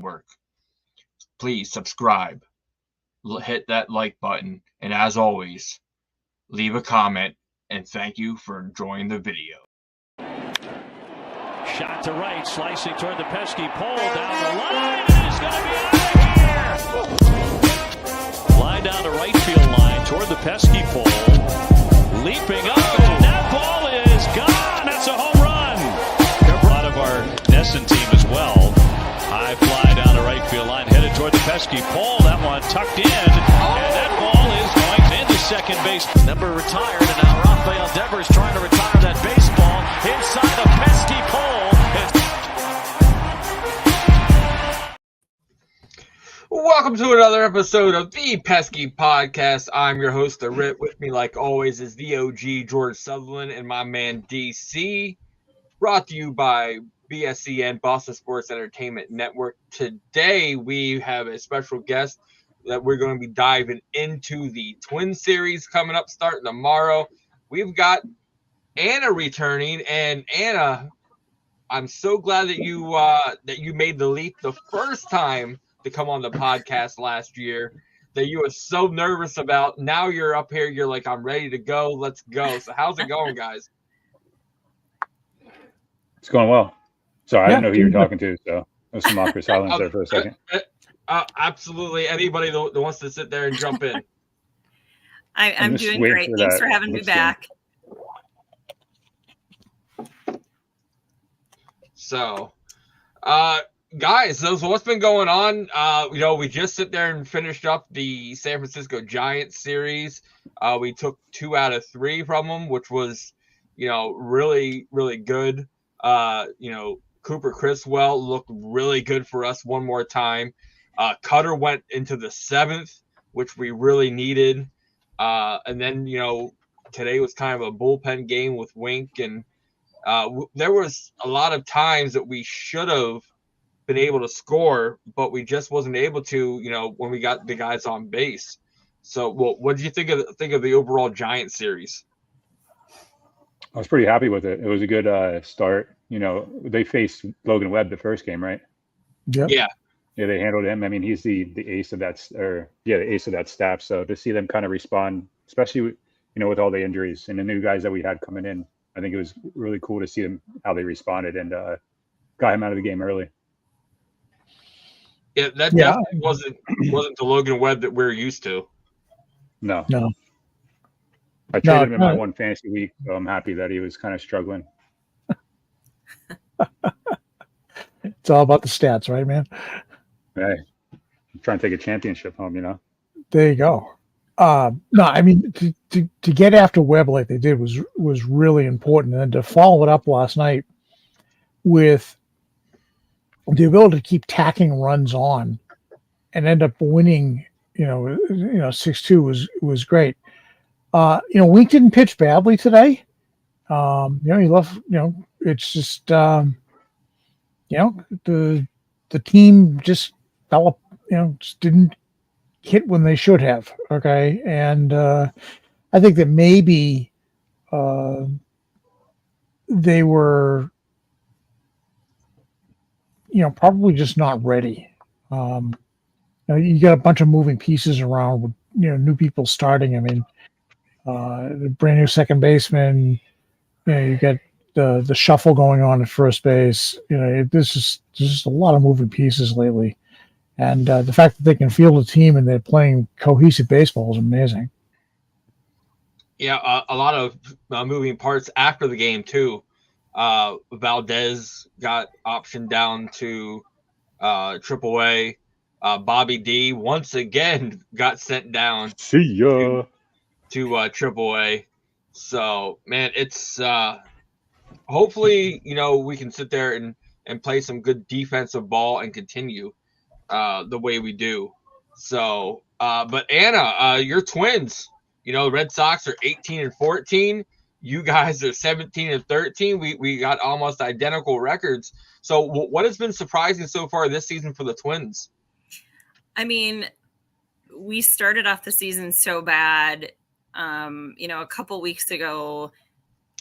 work. Please subscribe, hit that like button, and as always, leave a comment, and thank you for enjoying the video. Shot to right, slicing toward the pesky pole, down the line, and it's going to be out of here! Line down the right field line toward the pesky pole, leaping up, and that ball is gone! That's a home run! A lot of our Nesson team as well. High fly down the right field line, headed toward the pesky pole. That one tucked in, and that ball is going into second base. Number retired, and now Rafael Devers trying to retire that baseball inside the pesky pole. Welcome to another episode of the Pesky Podcast. I'm your host, The Rit. With me, like always, is the OG George Sutherland and my man DC. Brought to you by BSCN, Boston Sports Entertainment Network. Today, we have a special guest that we're going to be diving into the Twin Series coming up, starting tomorrow. We've got Anna returning, and Anna, I'm so glad that you made the leap the first time to come on the podcast last year that you were so nervous about. Now you're up here, you're like, I'm ready to go. Let's go. So how's it going, guys? It's going well. Sorry, I didn't know who you were talking to, so there's some awkward silence there for a second. Absolutely. Anybody that wants to sit there and jump in. I'm doing great. Thanks for having me back. So, guys, so what's been going on? We just sit there and finished up the San Francisco Giants series. We took 2 out of 3 from them, which was, really, really good. Cooper Criswell looked really good for us one more time. Cutter went into the 7th, which we really needed. And then, today was kind of a bullpen game with Wink. And there was a lot of times that we should have been able to score, but we just wasn't able to, when we got the guys on base. So, what did you think of the overall Giant series? I was pretty happy with it. It was a good start. They faced Logan Webb the first game, right? Yep. Yeah. Yeah, they handled him. I mean, he's the ace of that, the ace of that staff. So to see them kind of respond, especially with all the injuries and the new guys that we had coming in, I think it was really cool to see them how they responded and got him out of the game early. Yeah, that definitely wasn't the Logan Webb that we're used to. No. I traded him in my one fantasy week, so I'm happy that he was kind of struggling. It's all about the stats, right, man? Hey, I'm trying to take a championship home, There you go. No, I mean, to get after Webb like they did was really important. And to follow it up last night with the ability to keep tacking runs on and end up winning, 6-2 was great. Wink didn't pitch badly today. He left, it's just, the team just fell, just didn't hit when they should have. Okay. And, I think that maybe, they were, probably just not ready. You got a bunch of moving pieces around with, new people starting. I mean, the brand new second baseman, you got the shuffle going on at first base. There's just a lot of moving pieces lately. And the fact that they can field a team and they're playing cohesive baseball is amazing. Yeah, a lot of moving parts after the game, too. Valdez got optioned down to AAA. Bobby D once again got sent down. See ya. To AAA. So, man, it's hopefully, we can sit there and play some good defensive ball and continue the way we do. So, but Anna, your Twins, the Red Sox are 18-14. You guys are 17-13. We got almost identical records. So what has been surprising so far this season for the Twins? I mean, we started off the season so bad. A couple weeks ago,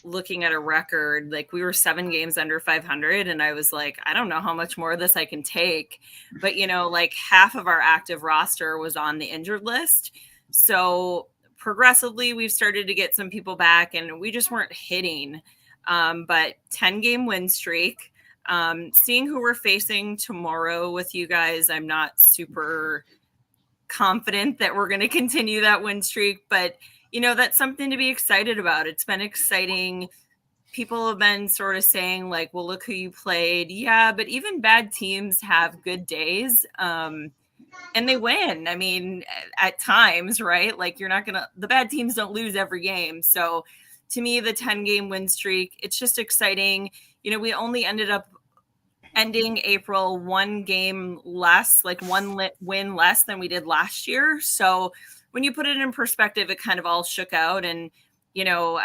looking at a record, like we were 7 games under 500, and I was like, I don't know how much more of this I can take. But, you know, like half of our active roster was on the injured list. So progressively we've started to get some people back, and we just weren't hitting. But 10-game win streak. Seeing who we're facing tomorrow with you guys, I'm not super confident that we're going to continue that win streak, but you know, that's something to be excited about. It's been exciting. People have been sort of saying like, well, look who you played. Yeah, but even bad teams have good days. And they win. I mean, at times, right? Like the bad teams don't lose every game. So to me, the 10-game win streak, it's just exciting. You know, we only ended up ending April 1 game less, like one win less than we did last year. So when you put it in perspective, it kind of all shook out. And, you know,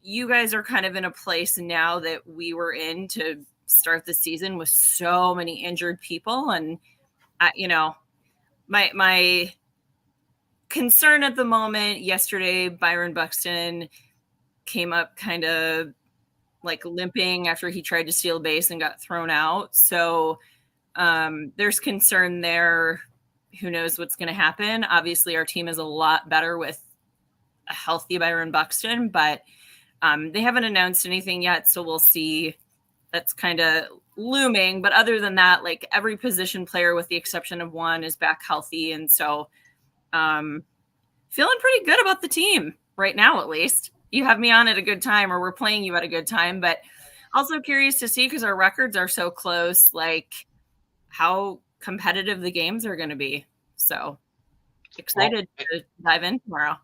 you guys are kind of in a place now that we were in to start the season with so many injured people. And, you know, my concern at the moment yesterday, Byron Buxton came up kind of like limping after he tried to steal base and got thrown out. So there's concern there. Who knows what's going to happen? Obviously, our team is a lot better with a healthy Byron Buxton, but they haven't announced anything yet, so we'll see. That's kind of looming. But other than that, like every position player with the exception of one is back healthy. And so feeling pretty good about the team right now, at least. You have me on at a good time, or we're playing you at a good time, but also curious to see, because our records are so close, like how competitive the games are going to be. So excited to dive in tomorrow.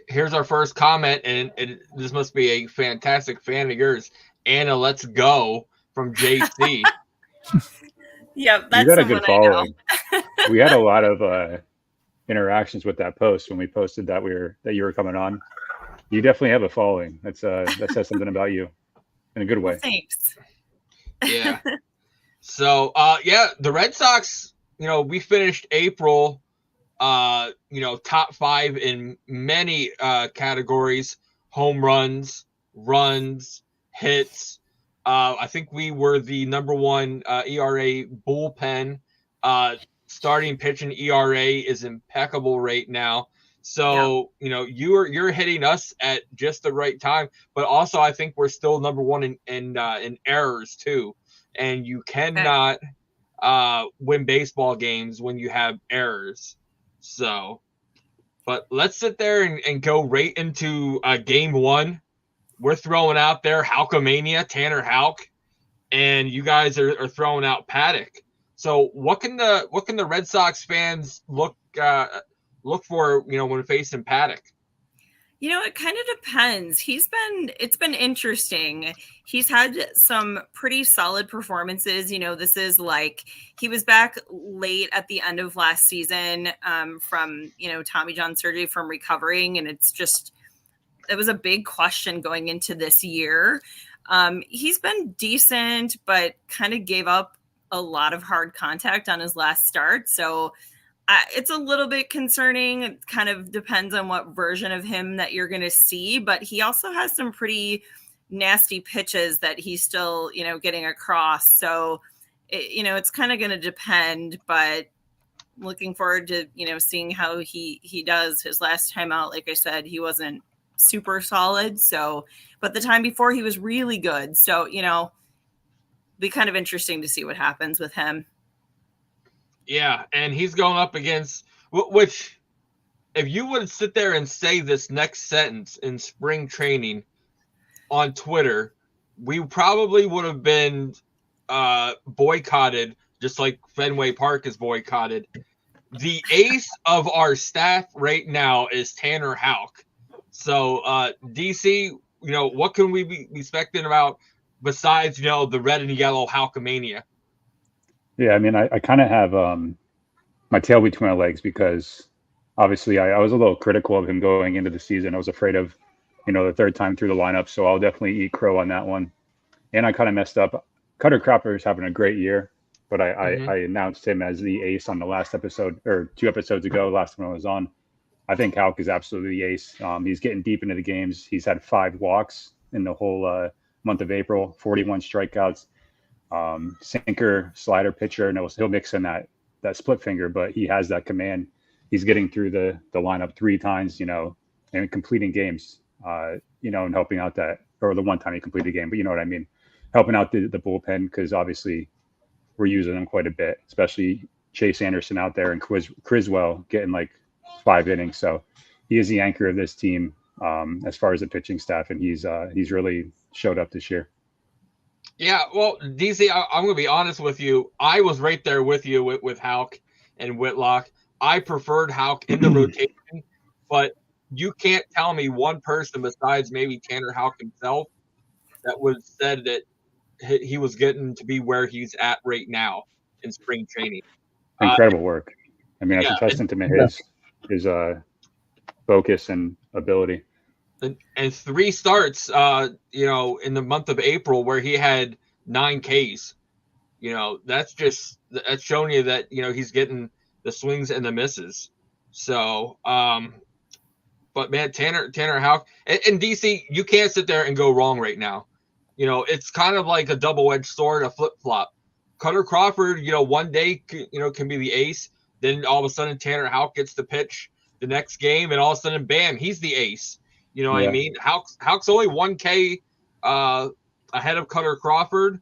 Here's our first comment, and this must be a fantastic fan of yours, Anna. Let's go from JC. Yeah, that's you got a good following. We had a lot of interactions with that post when we posted that you were coming on. You definitely have a following. That says something about you in a good way. Well, thanks. Yeah. So, the Red Sox, you know, we finished April, you know, top 5 in many categories: home runs, runs, hits. I think we were the number 1 ERA bullpen. Starting pitching ERA is impeccable right now. So, you know, you're hitting us at just the right time, but also I think we're still number 1 in errors too. And you cannot win baseball games when you have errors. So, but let's sit there and go right into game 1. We're throwing out there Houkamania, Tanner Houck, and you guys are throwing out Paddock. So what can the Red Sox fans look for, you know, when facing Paddock? You know, it kind of depends. It's been interesting. He's had some pretty solid performances. You know, this is like, he was back late at the end of last season from, you know, Tommy John surgery, from recovering. And it was a big question going into this year. He's been decent, but kind of gave up a lot of hard contact on his last start. So it's a little bit concerning. It kind of depends on what version of him that you're going to see, but he also has some pretty nasty pitches that he's still, you know, getting across. So, you know, it's kind of going to depend, but looking forward to, you know, seeing how he does. His last time out, like I said, he wasn't super solid. So, but the time before he was really good. So, you know, be kind of interesting to see what happens with him. Yeah, and he's going up against, which, if you would sit there and say this next sentence in spring training on Twitter, we probably would have been boycotted, just like Fenway Park is boycotted. The ace of our staff right now is Tanner Houck. So, DC, you know, what can we be expecting about besides, you know, the red and yellow Houkamania? Yeah, I mean, I kind of have my tail between my legs, because obviously I was a little critical of him going into the season. I was afraid of, you know, the third time through the lineup, so I'll definitely eat crow on that one. And I kind of messed up. Cutter Cropper is having a great year, but I announced him as the ace on the last episode, or 2 episodes ago, last one I was on. I think Houck is absolutely the ace. He's getting deep into the games. He's had 5 walks in the whole month of April. 41 strikeouts, sinker, slider pitcher, and he'll mix in that split finger, but he has that command. He's getting through the lineup 3 times, and completing games, and helping out or the one time he completed a game, but you know what I mean, helping out the bullpen, because obviously we're using them quite a bit, especially Chase Anderson out there and Criswell getting like 5 innings. So he is the anchor of this team as far as the pitching staff, and he's really showed up this year. Yeah, well, DC, I'm going to be honest with you. I was right there with you with Houck and Whitlock. I preferred Houck in the rotation, but you can't tell me one person besides maybe Tanner Houck himself that was said that he was getting to be where he's at right now in spring training. Incredible work. I mean, that's a testament to his focus and ability. And 3 starts, in the month of April where he had 9 Ks. That's showing you that, he's getting the swings and the misses. So, but man, Tanner Houck and DC, you can't sit there and go wrong right now. It's kind of like a double-edged sword, a flip-flop. Cutter Crawford, one day, can be the ace. Then all of a sudden Tanner Houck gets the pitch the next game, and all of a sudden, bam, he's the ace. You know what I mean? Houck's only 1K ahead of Cutter Crawford.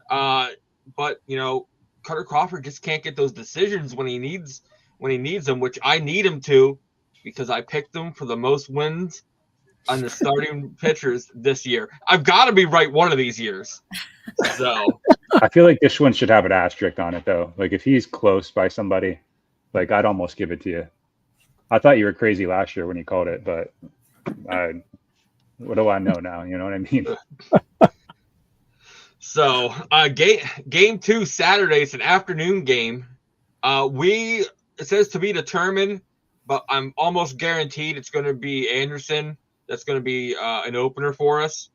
But, Cutter Crawford just can't get those decisions when he needs them, which I need him to, because I picked him for the most wins on the starting pitchers this year. I've got to be right one of these years. So I feel like this one should have an asterisk on it, though. Like, if he's close by somebody, like, I'd almost give it to you. I thought you were crazy last year when you called it, but what do I know now? You know what I mean? So game 2 Saturday, it's an afternoon game. It says to be determined, but I'm almost guaranteed it's going to be Anderson. That's going to be an opener for us.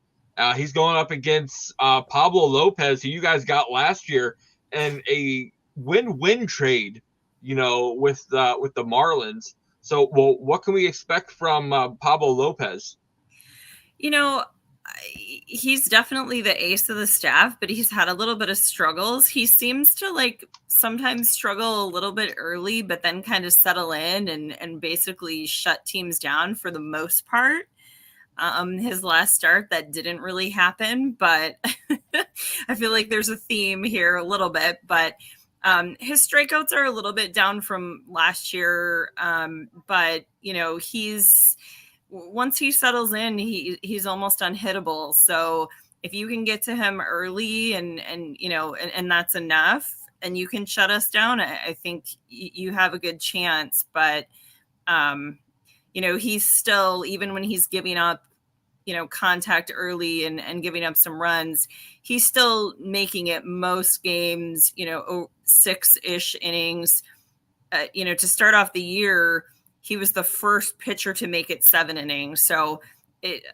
He's going up against Pablo Lopez, who you guys got last year, and a win-win trade, with the Marlins. So, well, what can we expect from Pablo Lopez? He's definitely the ace of the staff, but he's had a little bit of struggles. He seems to sometimes struggle a little bit early, but then kind of settle in and basically shut teams down for the most part. His last start, that didn't really happen, but I feel like there's a theme here a little bit, but his strikeouts are a little bit down from last year. But once he settles in, he's almost unhittable. So if you can get to him early and that's enough, and you can shut us down, I think you have a good chance. But, he's still, even when he's giving up, contact early and giving up some runs, he's still making it most games, 6-ish innings. To start off the year, he was the first pitcher to make it 7 innings. So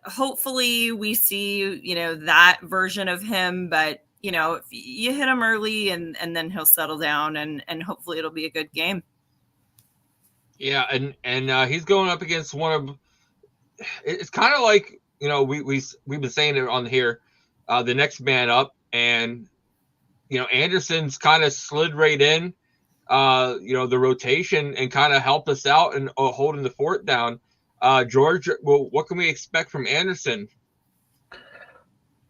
hopefully we see, that version of him, but if you hit him early and then he'll settle down and hopefully it'll be a good game. Yeah. And he's going up against it's kind of like, we've been saying it on here, the next man up, and, Anderson's kind of slid right in, the rotation and kind of helped us out and holding the fort down. George, well, what can we expect from Anderson?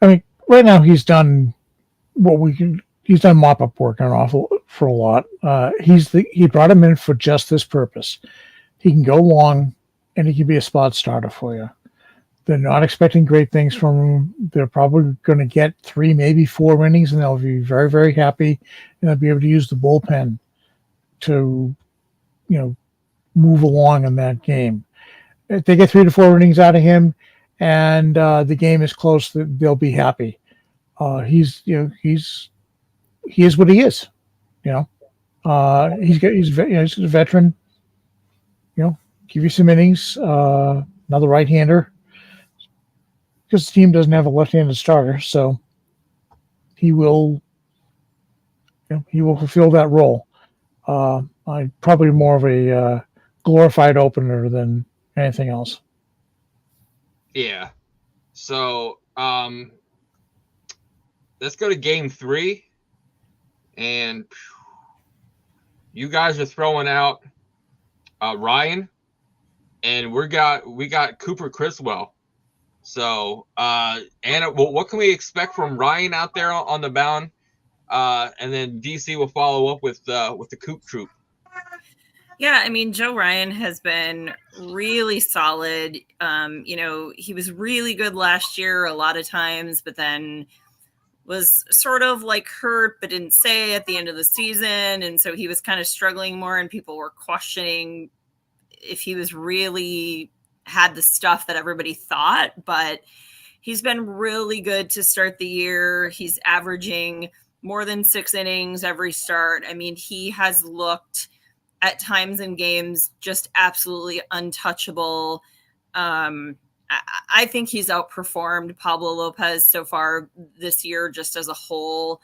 I mean, right now he's done he's done mop-up work for a lot. He brought him in for just this purpose. He can go long and he can be a spot starter for you. They're not expecting great things from him. They're probably going to get 3, maybe 4 innings, and they'll be very, very happy, and they'll be able to use the bullpen to, move along in that game. If they get 3 to 4 innings out of him, and the game is close, they'll be happy. He is what he is. He's a veteran. Give you some innings. Another right-hander, because the team doesn't have a left-handed starter, so he will fulfill that role. Probably more of a glorified opener than anything else. Yeah. So let's go to game 3. And you guys are throwing out Ryan, and we got Cooper Criswell. So, Anna, what can we expect from Ryan out there on the mound? And then DC will follow up with the Coop Troop. Yeah, I mean, Joe Ryan has been really solid. He was really good last year a lot of times, but then was sort of like hurt, but didn't say at the end of the season. And so he was kind of struggling more, and people were questioning if he was really had the stuff that everybody thought. But he's been really good to start the year. He's averaging more than 6 innings every start. I mean, he has looked at times in games just absolutely untouchable. I think he's outperformed Pablo Lopez so far this year, just as a whole.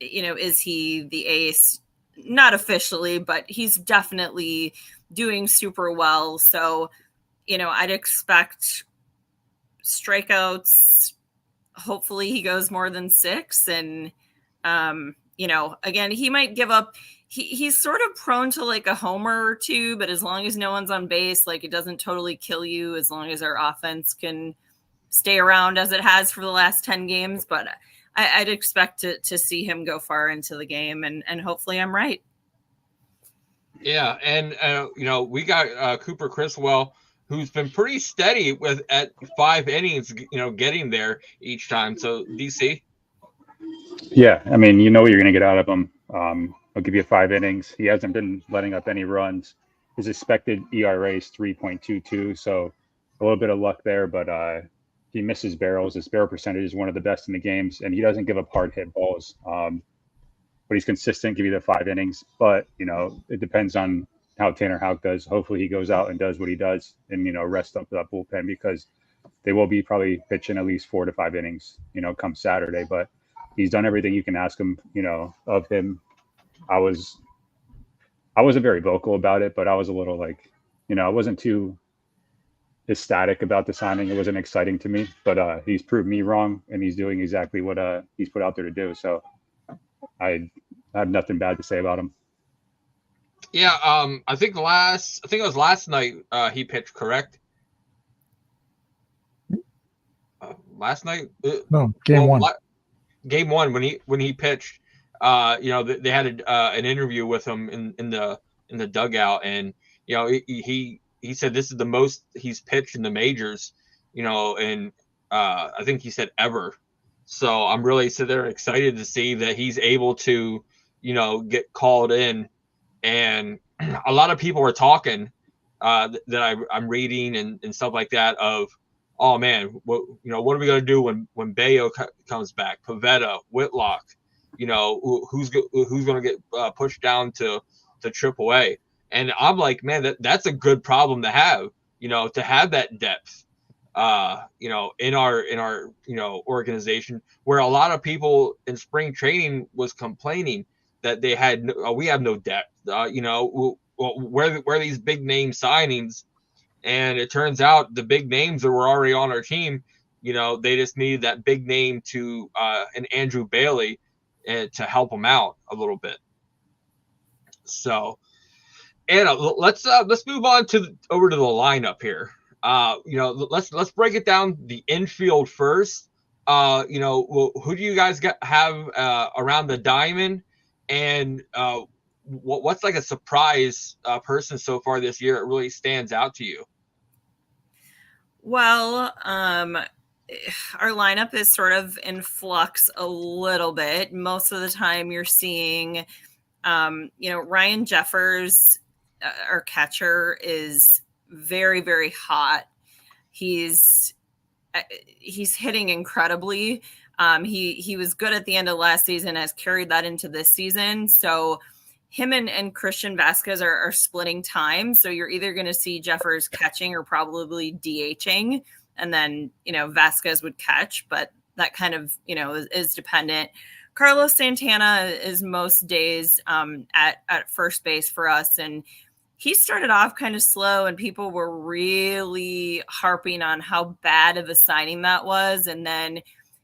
Is he the ace? Not officially, but he's definitely doing super well. So, I'd expect strikeouts. Hopefully he goes more than 6. And, again, he might give up. He's sort of prone to like a homer or 2, but as long as no one's on base, like it doesn't totally kill you as long as our offense can stay around as it has for the last 10 games. But I'd expect to see him go far into the game, and hopefully I'm right. Yeah, and we got Cooper Criswell, who's been pretty steady at 5 innings, getting there each time. So DC. Yeah, I mean, you know what you're going to get out of him. I'll give you 5 innings. He hasn't been letting up any runs. His expected ERA is 3.22, so a little bit of luck there, but he misses barrels. His barrel percentage is one of the best in the games, and he doesn't give up hard hit balls. But he's consistent, give you the 5 innings. But, it depends on how Tanner Houck does. Hopefully he goes out and does what he does and, rest up that bullpen, because they will be probably pitching at least 4 to 5 innings, come Saturday. But he's done everything you can ask him, of him. I wasn't very vocal about it, but I was a little like, I wasn't too ecstatic about the signing. It wasn't exciting to me, but he's proved me wrong, and he's doing exactly what he's put out there to do. So I have nothing bad to say about him. Yeah, I think it was last night he pitched, correct? Last night? No, game 1. Game 1 when he pitched. They had an interview with him in the dugout, and he said this is the most he's pitched in the majors, and I think he said ever. So I'm really sitting there excited to see that he's able to, get called in. And a lot of people are talking that I'm reading and stuff like that of, oh man, what are we gonna do when Bayo comes back? Pavetta, Whitlock. Who's going to get pushed down to AAA. And I'm like, man, that's a good problem to have, to have that depth, in our organization, where a lot of people in spring training was complaining that they had, we have no depth, where these big name signings. And it turns out the big names that were already on our team, they just needed that big name to, an Andrew Bailey, and to help them out a little bit. So, Anna, let's move on over to the lineup here. Let's break it down the infield first. Who do you guys have around the diamond, and what's like a surprise person so far this year that really stands out to you? Well, our lineup is sort of in flux a little bit. Most of the time you're seeing, Ryan Jeffers, our catcher, is very, very hot. He's hitting incredibly. He was good at the end of last season, has carried that into this season. So him and Christian Vasquez are splitting time. So you're either going to see Jeffers catching or probably DHing. And then, Vasquez would catch, but that kind of, is dependent. Carlos Santana is most days at first base for us. And he started off kind of slow and people were really harping on how bad of a signing that was. And then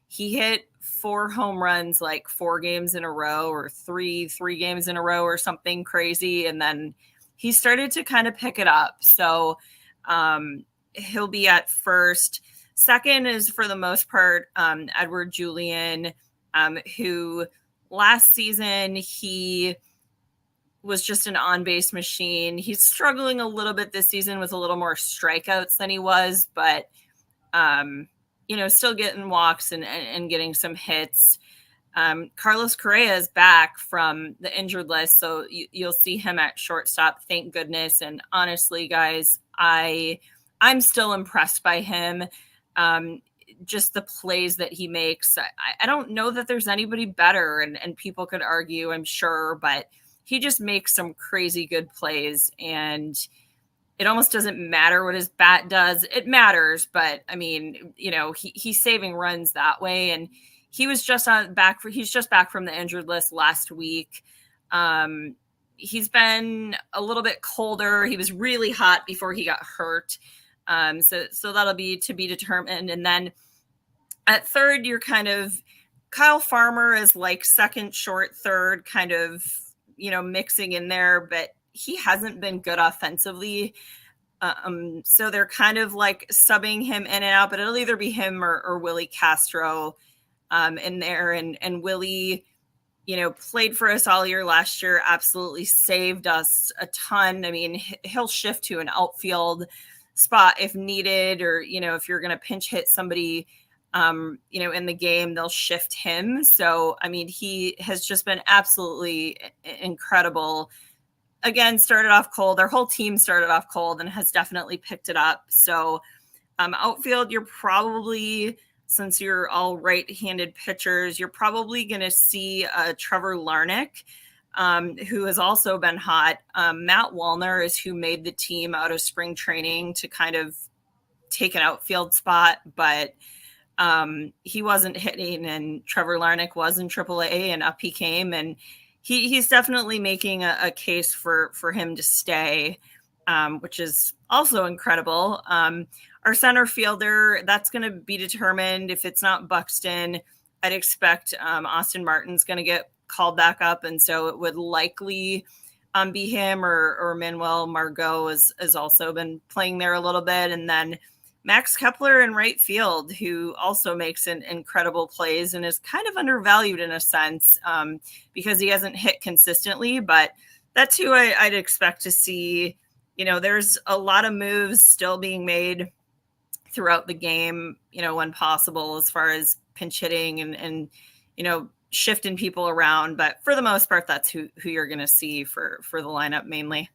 he hit 4 home runs, like 4 games in a row, or three games in a row, or something crazy. And then he started to kind of pick it up. So he'll be at first. Second is, for the most part, Edward Julian, who last season he was just an on-base machine. He's struggling a little bit this season with a little more strikeouts than he was, but still getting walks and getting some hits. Carlos Correa is back from the injured list, so you'll see him at shortstop, thank goodness. And honestly, guys, I'm still impressed by him. Just the plays that he makes. I don't know that there's anybody better, and people could argue, I'm sure, but he just makes some crazy good plays, and it almost doesn't matter what his bat does. It matters, but I mean, he's saving runs that way. And he was just he's just back from the injured list last week. He's been a little bit colder. He was really hot before he got hurt. So that'll be to be determined. And then at third, you're kind of Kyle Farmer is like second, short, third, kind of, mixing in there, but he hasn't been good offensively. So they're kind of like subbing him in and out, but it'll either be him or Willie Castro in there. And Willie, played for us all year last year, absolutely saved us a ton. I mean, he'll shift to an outfield spot if needed, or, if you're going to pinch hit somebody, in the game, they'll shift him. So, I mean, he has just been absolutely incredible. Again, started off cold. Their whole team started off cold and has definitely picked it up. So, outfield, you're probably, since you're all right-handed pitchers, you're probably going to see Trevor Larnach, who has also been hot. Matt Wallner is who made the team out of spring training to kind of take an outfield spot, but he wasn't hitting, and Trevor Larnach was in AAA, and up he came, and he's definitely making a case for him to stay, which is also incredible. Our center fielder, that's going to be determined. If it's not Buxton, I'd expect Austin Martin's going to get called back up, and so it would likely be him, or Manuel Margot has also been playing there a little bit. And then Max Kepler in right field, who also makes incredible plays and is kind of undervalued in a sense because he hasn't hit consistently. But that's who I'd expect to see. There's a lot of moves still being made throughout the game, when possible, as far as pinch hitting and shifting people around. But for the most part, that's who you're going to see for the lineup mainly.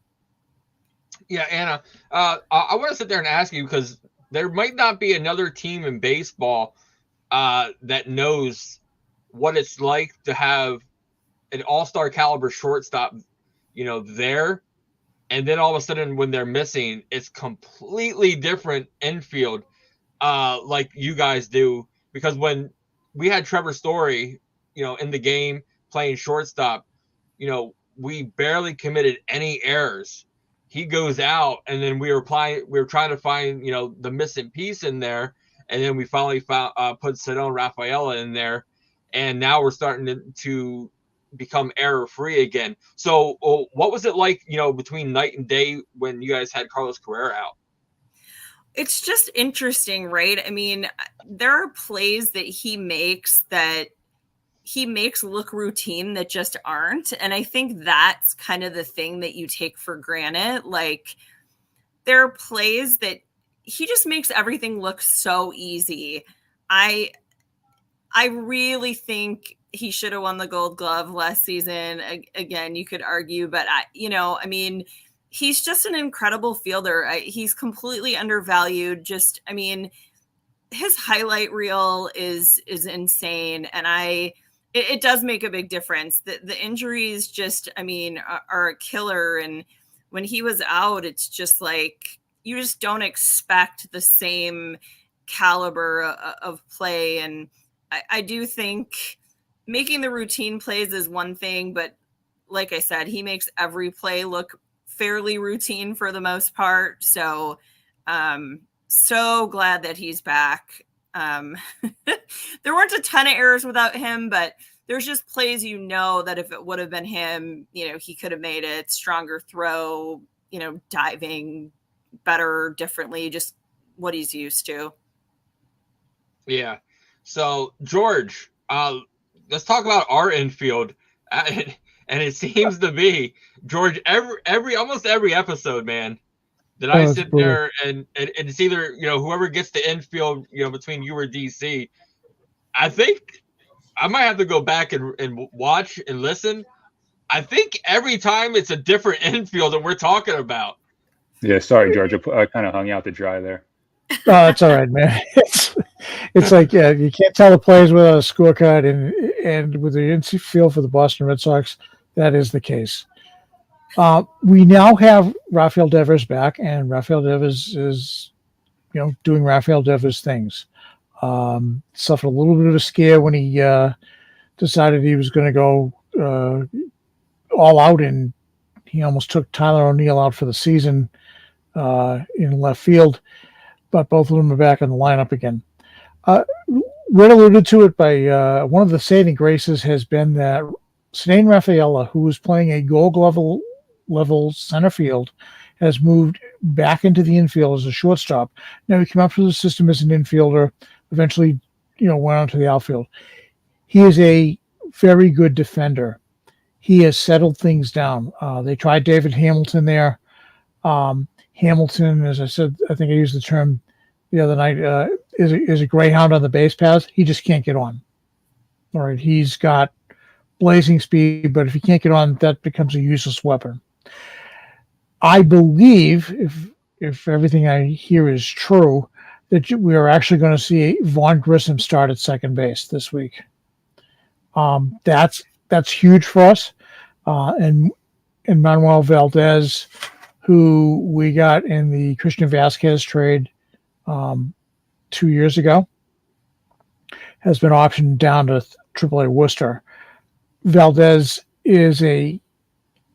Yeah, Anna, I want to sit there and ask you, because there might not be another team in baseball that knows what it's like to have an all-star caliber shortstop, there. And then all of a sudden when they're missing, it's completely different infield like you guys do. Because when we had Trevor Story, in the game playing shortstop, we barely committed any errors. He goes out, and then we were trying to find, the missing piece in there. And then we finally put Sedon Rafaela in there. And now we're starting to become error-free again. So what was it like, between night and day when you guys had Carlos Correa out? It's just interesting, right? I mean, there are plays that he makes look routine that just aren't. And I think that's kind of the thing that you take for granted. Like, there are plays that he just makes everything look so easy. I really think he should have won the Gold Glove last season. Again, you could argue, but he's just an incredible fielder. He's completely undervalued. His highlight reel is insane. And it does make a big difference. The injuries just, are a killer. And when he was out, it's just like, you just don't expect the same caliber of play. And I do think making the routine plays is one thing, but like I said, he makes every play look fairly routine for the most part. So, so glad that he's back. There weren't a ton of errors without him, but there's just plays, that if it would have been him, he could have made it. Stronger throw, diving better, differently, just what he's used to. Yeah. So, George, let's talk about our infield. And it seems to be, George, almost every episode, man, that I sit there and it's either, whoever gets the infield, between you or DC. I think I might have to go back and watch and listen. I think every time it's a different infield that we're talking about. Yeah, sorry, George. I kind of hung out to dry there. Oh, it's all right, man. It's like, you can't tell the players without a scorecard, and with the infield for the Boston Red Sox, that is the case. We now have Rafael Devers back, and Rafael Devers is, doing Rafael Devers things. Suffered a little bit of a scare when he decided he was going to go all out, and he almost took Tyler O'Neill out for the season in left field. But both of them are back in the lineup again. Red alluded to it by one of the saving graces has been that Cedane Rafaela, who was playing a Gold level center field, has moved back into the infield as a shortstop. Now he came up through the system as an infielder, eventually, went on to the outfield. He is a very good defender. He has settled things down. They tried David Hamilton there. Hamilton, as I said, I think I used the term the other night, is a greyhound on the base paths. He just can't get on. All right, he's got blazing speed, but if he can't get on, that becomes a useless weapon. I believe, if everything I hear is true, that we are actually going to see Vaughn Grissom start at second base this week. That's huge for us. And Manuel Valdez, who we got in the Christian Vasquez trade 2 years ago, has been optioned down to AAA Worcester. Valdez is a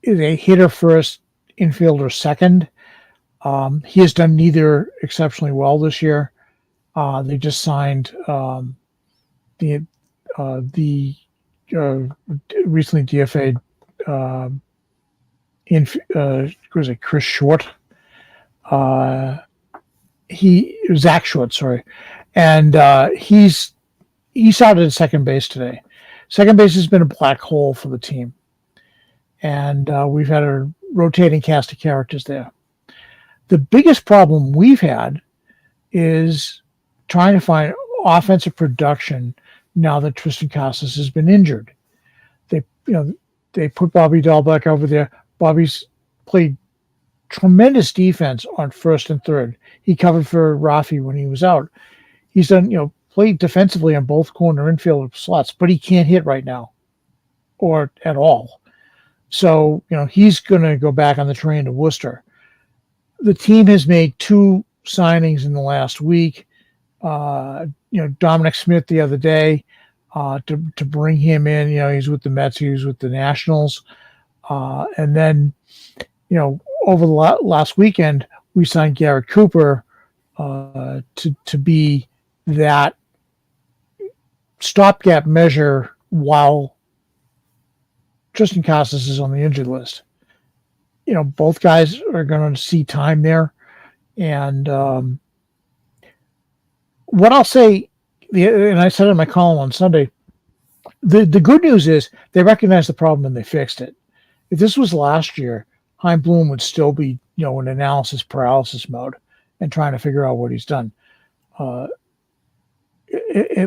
hitter first, infielder second. He has done neither exceptionally well this year. They just signed the recently DFA'd Chris Short. Zach Short, sorry, and he started at second base today. Second base has been a black hole for the team, and we've had a rotating cast of characters there. The biggest problem we've had is trying to find offensive production now that Tristan Casas has been injured. They put Bobby Dahlbeck over there. Bobby's played tremendous defense on first and third. He covered for Rafi when he was out. He's done, played defensively on both corner infield slots, but he can't hit right now or at all. So, he's going to go back on the train to Worcester. The team has made 2 signings in the last week. Dominic Smith the other day to bring him in. He's with the Mets. He was with the Nationals. And then, over the last weekend, we signed Garrett Cooper to be that stopgap measure while Tristan Casas is on the injured list. Both guys are going to see time there. And what I'll say, and I said in my column on Sunday, the good news is they recognized the problem and they fixed it. If this was last year, Chaim Bloom would still be, in analysis paralysis mode and trying to figure out what he's done. At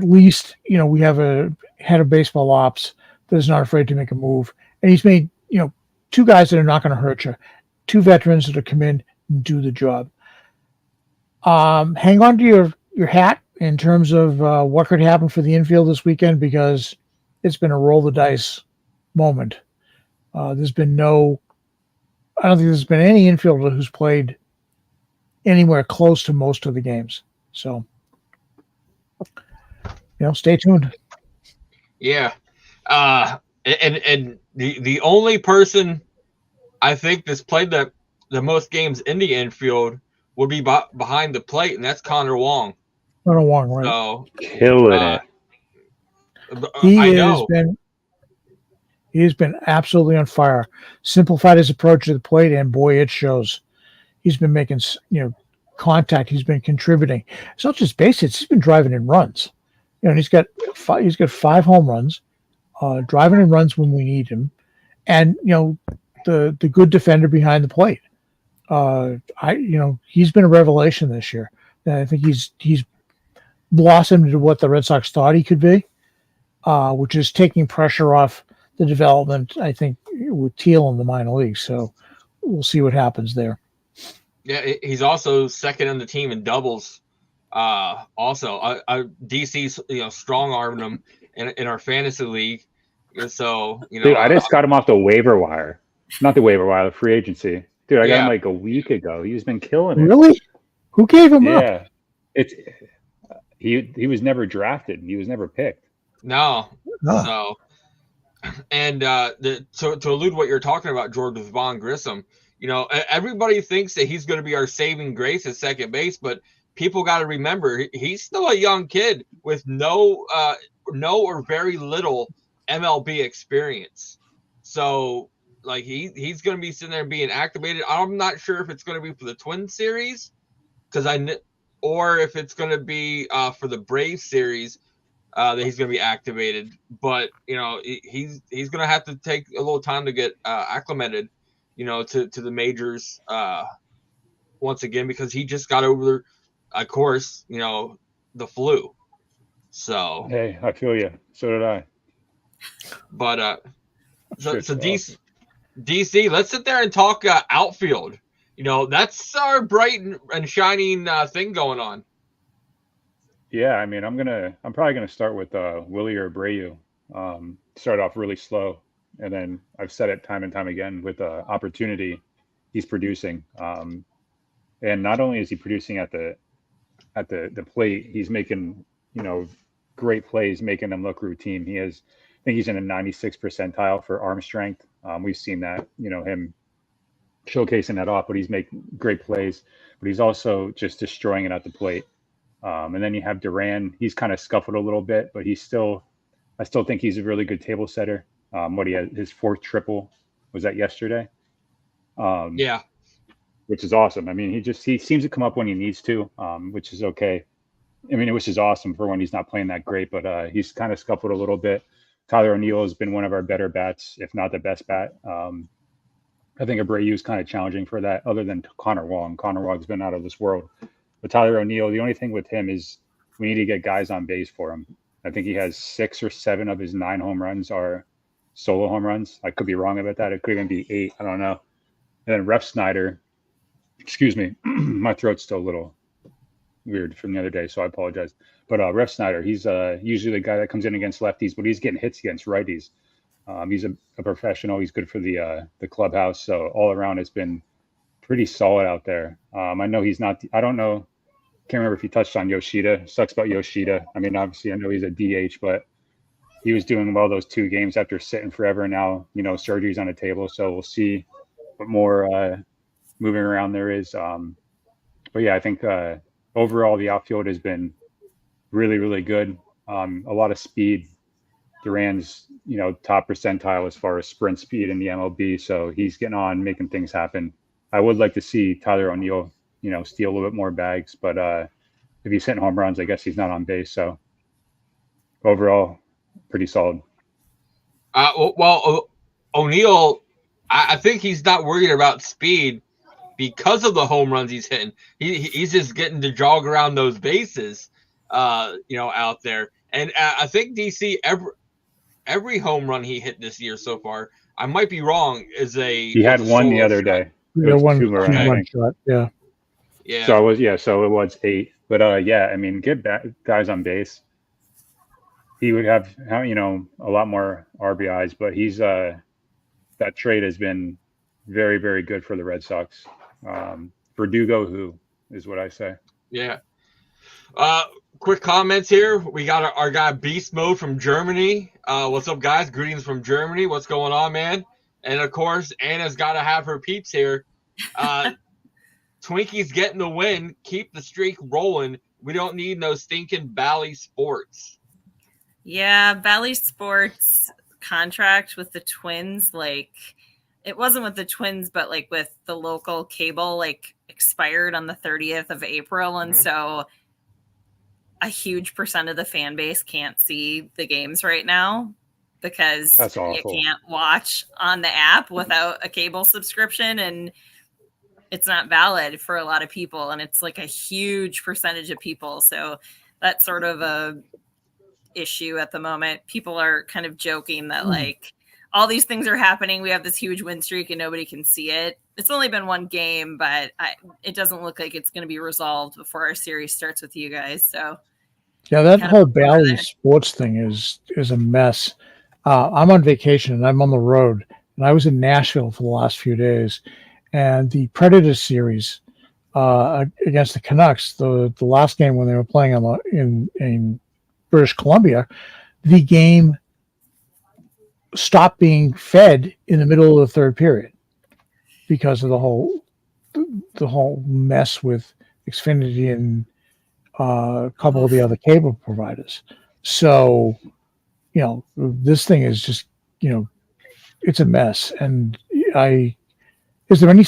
least, we have a head of baseball ops that is not afraid to make a move. And he's made, 2 guys that are not going to hurt you, 2 veterans that will come in and do the job. Hang on to your hat in terms of what could happen for the infield this weekend, because it's been a roll the dice moment. I don't think there's been any infielder who's played anywhere close to most of the games. So, stay tuned. Yeah. And the only person I think that's played the the most games in the infield would be behind the plate, and that's Connor Wong. Connor Wong, right? So Killing it. He has been absolutely on fire. Simplified his approach to the plate, and boy, it shows. He's been making contact. He's been contributing. It's not just base hits. He's been driving in runs. He's got 5 home runs, driving in runs when we need him, and the good defender behind the plate. He's been a revelation this year. And I think he's blossomed into what the Red Sox thought he could be, which is taking pressure off the development, I think, with Teal in the minor leagues. So we'll see what happens there. Yeah, he's also second on the team in doubles. Also, DC's strong-armed him in our fantasy league. So dude, I just got him off the waiver wire, not the waiver wire, the free agency. Dude, I got him like a week ago. He's been killing it. Really? Who gave him up? Yeah, he was never drafted. He was never picked. No. So, and to allude what you're talking about, George, with Vaughn Grissom, everybody thinks that he's going to be our saving grace at second base, but people got to remember he's still a young kid with no or very little MLB experience. So, like he's going to be sitting there being activated. I'm not sure if it's going to be for the Twins series, or if it's going to be for the Braves series that he's going to be activated. But he's going to have to take a little time to get acclimated, to the majors once again, because he just got over, of course, the flu. So hey, I feel you. So did I. But so DC, let's sit there and talk outfield. That's our bright and shining thing going on. Yeah, I mean, I'm probably gonna start with Willie or Abreu. Start off really slow, and then I've said it time and time again with opportunity, he's producing. And not only is he producing at the plate, he's making great plays, making them look routine. I think he's in a 96th percentile for arm strength. We've seen that, him showcasing that off, but he's making great plays, but he's also just destroying it at the plate. And then you have Duran. He's kind of scuffled a little bit, but I still think he's a really good table setter. His 4th triple was that yesterday. Yeah. Which is awesome. I mean, he seems to come up when he needs to, which is okay. I mean, which is awesome for when he's not playing that great, but he's kind of scuffled a little bit. Tyler O'Neill has been one of our better bats, if not the best bat. I think Abreu is kind of challenging for that, other than Connor Wong. Connor Wong's been out of this world. But Tyler O'Neill, the only thing with him is we need to get guys on base for him. I think he has 6 or 7 of his 9 home runs are solo home runs. I could be wrong about that. It could even be 8. I don't know. And then Ref Snyder, excuse me, my throat's still a little weird from the other day, so I apologize. But Ref Snyder, he's usually the guy that comes in against lefties, but he's getting hits against righties. He's a professional. He's good for the clubhouse. So all around, it's been pretty solid out there. I know he's not. I don't know. Can't remember if he touched on Yoshida. Sucks about Yoshida. I mean, obviously, I know he's a DH, but he was doing well those 2 games after sitting forever. Now, surgery's on the table, so we'll see what more moving around there is. But yeah, I think overall the outfield has been really, really good. A lot of speed. Duran's, top percentile as far as sprint speed in the MLB, so he's getting on, making things happen. I would like to see Tyler O'Neill, steal a little bit more bags, but if he's hitting home runs, I guess he's not on base. So overall, pretty solid. Well, O'Neill, I think he's not worried about speed because of the home runs he's hitting. He's just getting to jog around those bases, out there. And I think DC every home run he hit this year so far, I might be wrong, he had one the other day. Yeah, one shot. Yeah. Yeah. So it was 8. But I mean, get guys on base. He would have a lot more RBIs, but he's that trade has been very, very good for the Red Sox. Verdugo, who is what I say. Yeah. Quick comments here. We got our guy Beast Mode from Germany. What's up, guys? Greetings from Germany. What's going on, man? And of course, Anna's got to have her peeps here. Twinkies getting the win. Keep the streak rolling. We don't need no stinking Bally Sports. Yeah, Bally Sports contract with the Twins, like it wasn't with the Twins, but like with the local cable, like expired on the 30th of April. And so a huge percent of the fan base can't see the games right now because you can't watch on the app without a cable subscription, and it's not valid for a lot of people. And it's like a huge percentage of people. So that's sort of a issue at the moment. People are kind of joking that like all these things are happening. We have this huge win streak and nobody can see it. It's only been one game, but it doesn't look like it's going to be resolved before our series starts with you guys. So yeah, that whole Bally Sports thing is a mess. I'm on vacation and I'm on the road, and I was in Nashville for the last few days, and the Predators series against the Canucks, the last game when they were playing in British Columbia, the game stopped being fed in the middle of the third period because of the whole mess with Xfinity and a couple of the other cable providers. So, this thing is just, it's a mess. And is there any,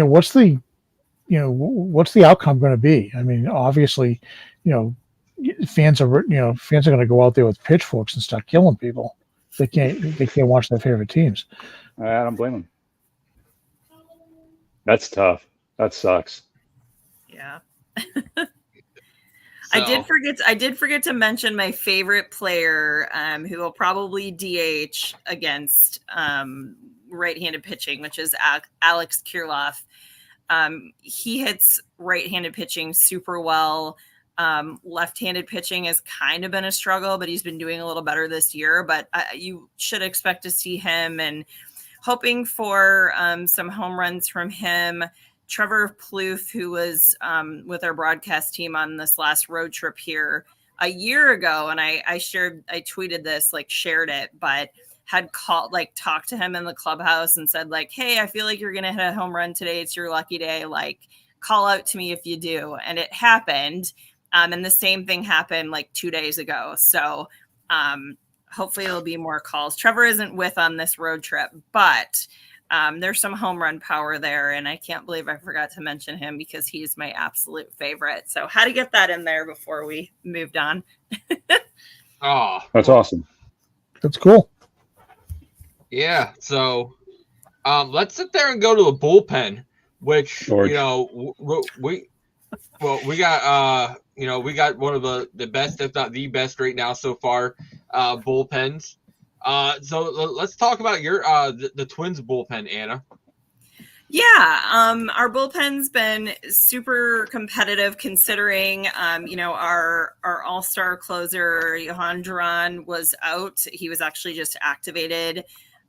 what's the outcome going to be? I mean, obviously, fans are going to go out there with pitchforks and start killing people. They can't watch their favorite teams. I don't blame them. That's tough. That sucks. Yeah. I did forget to mention my favorite player, who will probably DH against right-handed pitching, which is Alex Kirilloff. He hits right-handed pitching super well. Left-handed pitching has kind of been a struggle, but he's been doing a little better this year. But you should expect to see him, and hoping for some home runs from him. Trevor Plouffe, who was with our broadcast team on this last road trip here a year ago, and I tweeted this, shared it, but had talked to him in the clubhouse and said hey, I feel like you're going to hit a home run today. It's your lucky day. Call out to me if you do. And it happened. And the same thing happened 2 days ago. So hopefully there'll be more calls. Trevor isn't with on this road trip, but there's some home run power there. And I can't believe I forgot to mention him because he's my absolute favorite. So how to get that in there before we moved on. Oh, that's awesome. That's cool. Yeah. So let's sit there and go to the bullpen, which, George. we got we got one of the best, if not the best right now so far, bullpens. So let's talk about your the Twins bullpen, Anna. Yeah, our bullpen's been super competitive considering, our all-star closer, Johan Duran, was out. He was actually just activated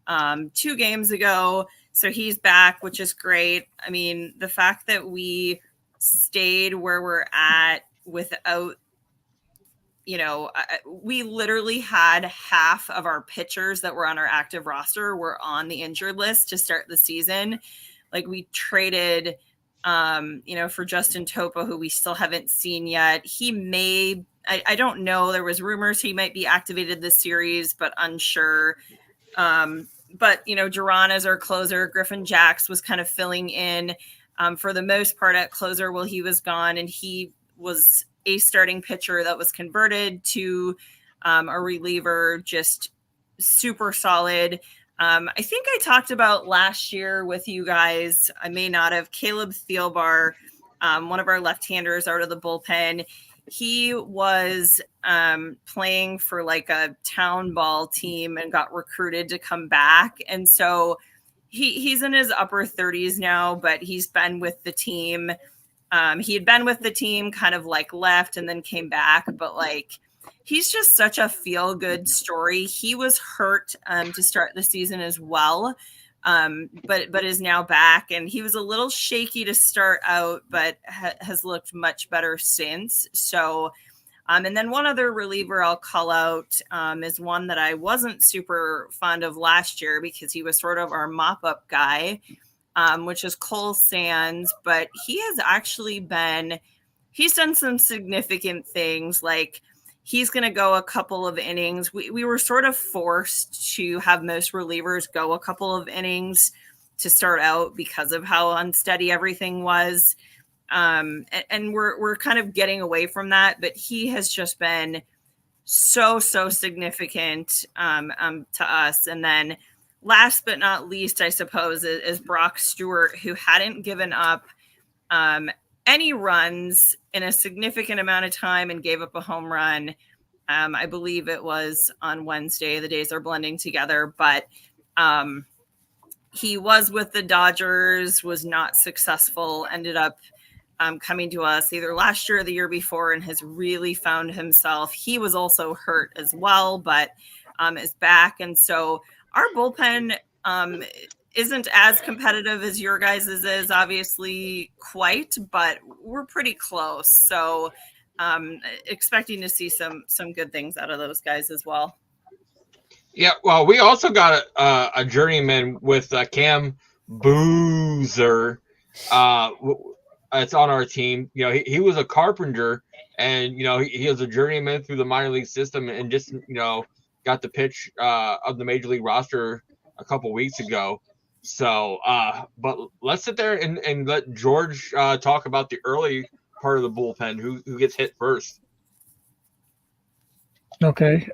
2 games ago. So he's back, which is great. I mean, the fact that we stayed where we're at without, we literally had half of our pitchers that were on our active roster were on the injured list to start the season. We traded, for Justin Topa, who we still haven't seen yet. He may, I don't know. There was rumors he might be activated this series, but unsure. But, Duran is our closer. Griffin Jacks was kind of filling in for the most part at closer while he was gone. And he was a starting pitcher that was converted to a reliever, just super solid. I think I talked about last year with you guys, I may not have, Caleb Thielbar, one of our left-handers out of the bullpen. He was playing for a town ball team and got recruited to come back. And so he's in his upper 30s now, but he's been with the team. He had been with the team kind of left and then came back, but he's just such a feel-good story. He was hurt to start the season as well, but is now back. And he was a little shaky to start out, but has looked much better since. So, and then one other reliever I'll call out is one that I wasn't super fond of last year because he was sort of our mop-up guy. which is Cole Sands, but he's done some significant things. Like he's going to go a couple of innings. We were sort of forced to have most relievers go a couple of innings to start out because of how unsteady everything was. And we're kind of getting away from that, but he has just been so significant to us. And then last but not least, I suppose, is Brock Stewart, who hadn't given up any runs in a significant amount of time and gave up a home run. I believe it was on Wednesday. The days are blending together, but he was with the Dodgers, was not successful, ended up coming to us either last year or the year before, and has really found himself. He was also hurt as well, but is back. And so our bullpen isn't as competitive as your guys' is, obviously, quite, but we're pretty close. So expecting to see some good things out of those guys as well. Yeah, well, we also got a journeyman with Cam Boozer. It's on our team. You know, he was a carpenter, and you know he was a journeyman through the minor league system, and just got the pitch of the major league roster a couple weeks ago. So, but let's sit there and let George talk about the early part of the bullpen. Who gets hit first? Okay.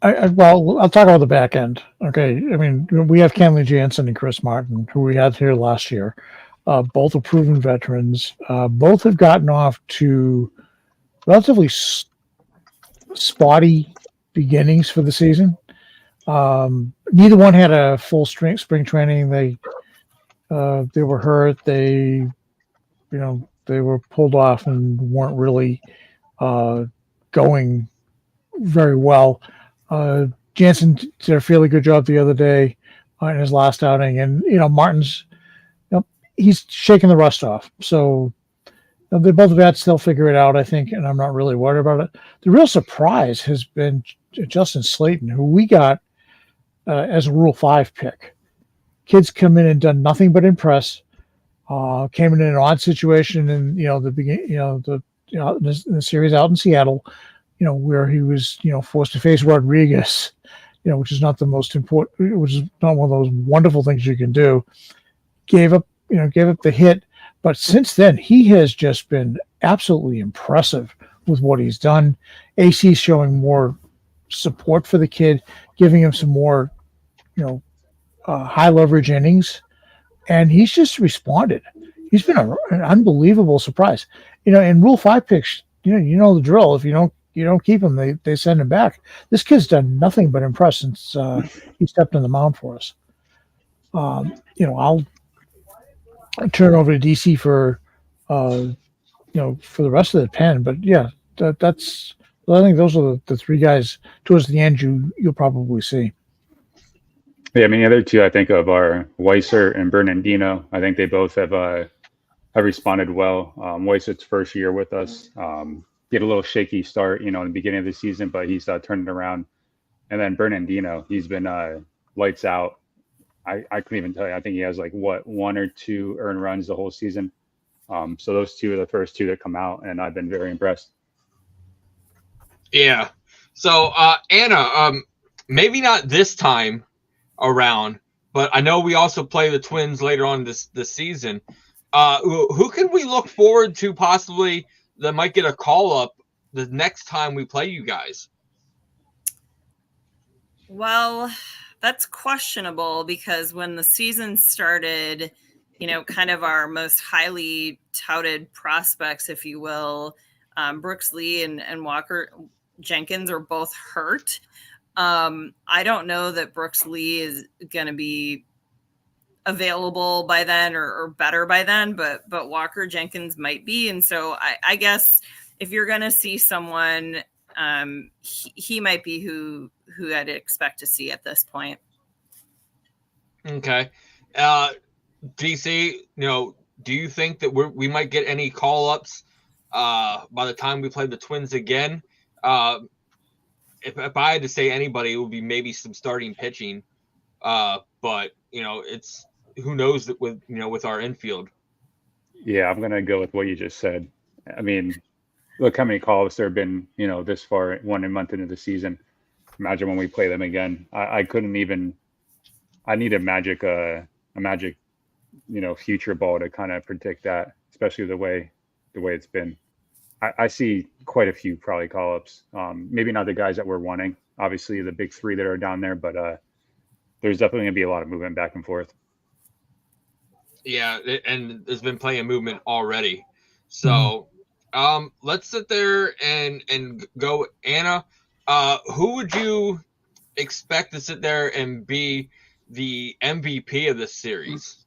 I'll talk about the back end. Okay. I mean, we have Kenley Jansen and Chris Martin, who we had here last year. Both are proven veterans. Both have gotten off to relatively spotty beginnings for the season. Neither one had a full spring training. They were hurt. They were pulled off and weren't really going very well. Jansen did a fairly good job the other day in his last outing, and Martin's, he's shaking the rust off. So they both vets, they'll figure it out, I think, and I'm not really worried about it. The real surprise has been Justin Slayton, who we got as a Rule 5 pick. Kid's come in and done nothing but impress. Came in an odd situation in the beginning, in the series out in Seattle, where he was, forced to face Rodriguez, which is not the most important, which is not one of those wonderful things you can do. Gave up the hit, but since then he has just been absolutely impressive with what he's done. AC's showing more support for the kid, giving him some more, high leverage innings, and he's just responded. He's been an unbelievable surprise. In Rule 5 picks, the drill. If you don't keep him, they send him back. This kid's done nothing but impress since he stepped on the mound for us. I'll turn it over to DC for the rest of the pen. But yeah, that's. I think those are the three guys towards the end you'll probably see. Yeah, I mean the other two I think of are Weiser and Bernardino. I think they both have responded well. Weiser's first year with us. Get a little shaky start, in the beginning of the season, but he's turned it around. And then Bernardino, he's been lights out. I couldn't even tell you. I think he has one or two earned runs the whole season. So those two are the first two that come out, and I've been very impressed. Yeah. So Anna, maybe not this time around, but I know we also play the Twins later on this season. Who can we look forward to possibly that might get a call up the next time we play you guys? Well, that's questionable because when the season started, kind of our most highly touted prospects, if you will, Brooks Lee and Walker Jenkins are both hurt. I don't know that Brooks Lee is going to be available by then or better by then, but Walker Jenkins might be. And so I guess if you're going to see someone, he might be who I'd expect to see at this point. Okay. DC, do you think that we might get any call-ups by the time we play the Twins again? If I had to say anybody, it would be maybe some starting pitching But it's who knows that with our infield. Yeah, I'm gonna go with what you just said. I mean, look how many call-ups there have been, this far, 1 month into the season. Imagine when we play them again. I couldn't even. I need a magic, future ball to kind of predict that, especially the way it's been. I see quite a few probably call-ups. Maybe not the guys that we're wanting. Obviously, the big three that are down there, but there's definitely gonna be a lot of movement back and forth. Yeah, and there's been plenty of movement already. So let's sit there and go, Anna. Who would you expect to sit there and be the MVP of this series?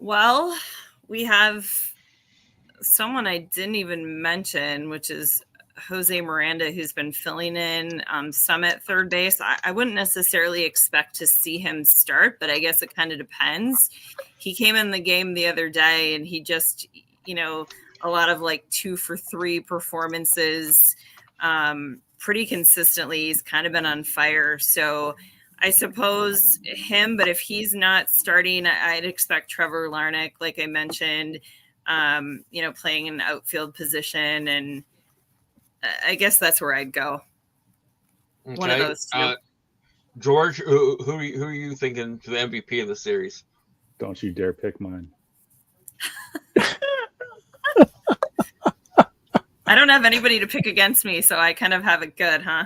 Well, we have someone I didn't even mention, which is Jose Miranda, who's been filling in Summit third base. I wouldn't necessarily expect to see him start, but I guess it kind of depends. He came in the game the other day and he just, a lot of 2-for-3 performances pretty consistently. He's kind of been on fire. So I suppose him, but if he's not starting, I'd expect Trevor Larnach, like I mentioned, playing an outfield position, and I guess that's where I'd go. Okay. One of those two. George, who are you thinking for the MVP of the series? Don't you dare pick mine. I don't have anybody to pick against me, so I kind of have it good, huh?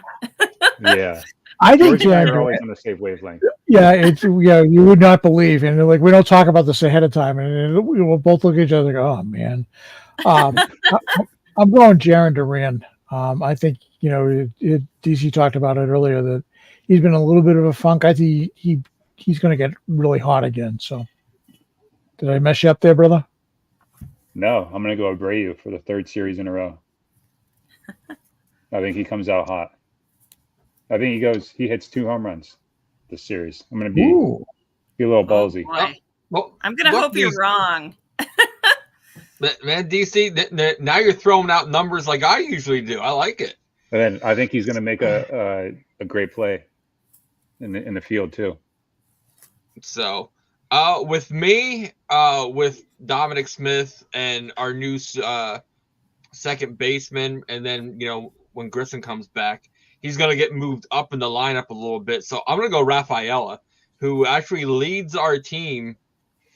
Yeah. I think you're always on the same wavelength. Yeah, you would not believe, and we don't talk about this ahead of time, and we'll both look at each other and go, "Oh man." I'm going Jarren Duran. I think DC talked about it earlier that he's been a little bit of a funk. I think he's going to get really hot again. So, did I mess you up there, brother? No, I'm going to go Abreu for the third series in a row. I think he comes out hot. I think he hits 2 home runs this series. I'm going to be a little ballsy. Well, I'm going to hope you're wrong. Man, DC, now you're throwing out numbers like I usually do. I like it. And then I think he's going to make a great play in the field too. So, with me, with Dominic Smith and our new second baseman, and then when Grissom comes back, he's going to get moved up in the lineup a little bit. So I'm going to go Rafaela, who actually leads our team